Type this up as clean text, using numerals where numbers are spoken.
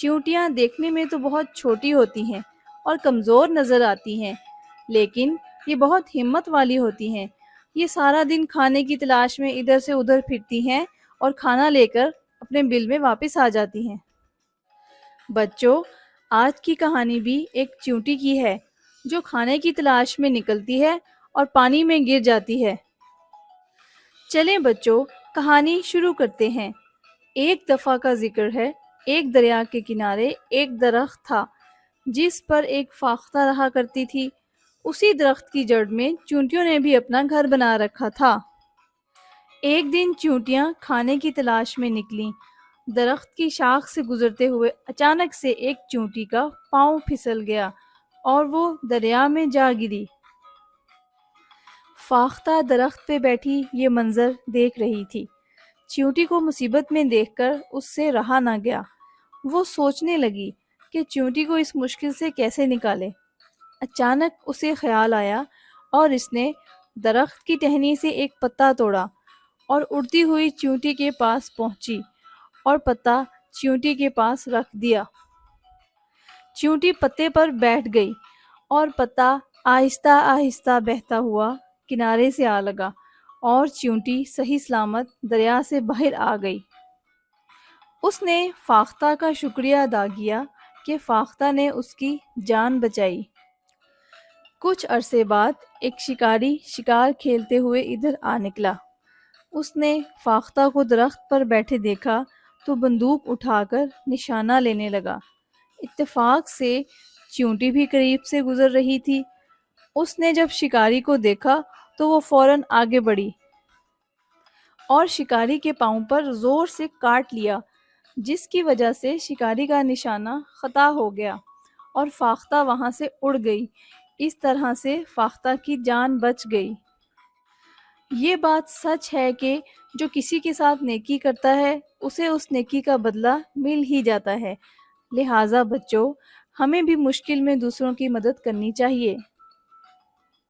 چیونٹیاں دیکھنے میں تو بہت چھوٹی ہوتی ہیں اور کمزور نظر آتی ہیں، لیکن یہ بہت ہمت والی ہوتی ہیں۔ یہ سارا دن کھانے کی تلاش میں ادھر سے ادھر پھرتی ہیں اور کھانا لے کر اپنے بل میں واپس آ جاتی ہیں۔ بچوں، آج کی کہانی بھی ایک چیونٹی کی ہے جو کھانے کی تلاش میں نکلتی ہے اور پانی میں گر جاتی ہے۔ چلیں بچوں، کہانی شروع کرتے ہیں۔ ایک دفعہ کا ذکر ہے، ایک دریا کے کنارے ایک درخت تھا جس پر ایک فاختہ رہا کرتی تھی۔ اسی درخت کی جڑ میں چیونٹیوں نے بھی اپنا گھر بنا رکھا تھا۔ ایک دن چیونٹیاں کھانے کی تلاش میں نکلیں۔ درخت کی شاخ سے گزرتے ہوئے اچانک سے ایک چیونٹی کا پاؤں پھسل گیا اور وہ دریا میں جا گری۔ فاختہ درخت پہ بیٹھی یہ منظر دیکھ رہی تھی۔ چیونٹی کو مصیبت میں دیکھ کر اس سے رہا نہ گیا۔ وہ سوچنے لگی کہ چیونٹی کو اس مشکل سے کیسے نکالے۔ اچانک اسے خیال آیا اور اس نے درخت کی ٹہنی سے ایک پتا توڑا اور اڑتی ہوئی چیونٹی کے پاس پہنچی اور پتا چیونٹی کے پاس رکھ دیا۔ چیونٹی پتے پر بیٹھ گئی اور پتا آہستہ آہستہ بہتا ہوا کنارے سے آ لگا اور چیونٹی صحیح سلامت دریا سے باہر آ گئی۔ اس نے فاختہ کا شکریہ ادا کیا کہ فاختہ نے اس کی جان بچائی۔ کچھ عرصے بعد ایک شکاری شکار کھیلتے ہوئے ادھر آ نکلا۔ اس نے فاختہ کو درخت پر بیٹھے دیکھا تو بندوق اٹھا کر نشانہ لینے لگا۔ اتفاق سے چیونٹی بھی قریب سے گزر رہی تھی۔ اس نے جب شکاری کو دیکھا تو وہ فوراً آگے بڑھی اور شکاری کے پاؤں پر زور سے کاٹ لیا، جس کی وجہ سے شکاری کا نشانہ خطا ہو گیا اور فاختہ وہاں سے اڑ گئی۔ اس طرح سے فاختہ کی جان بچ گئی۔ یہ بات سچ ہے کہ جو کسی کے ساتھ نیکی کرتا ہے اسے اس نیکی کا بدلہ مل ہی جاتا ہے۔ لہٰذا بچوں، ہمیں بھی مشکل میں دوسروں کی مدد کرنی چاہیے۔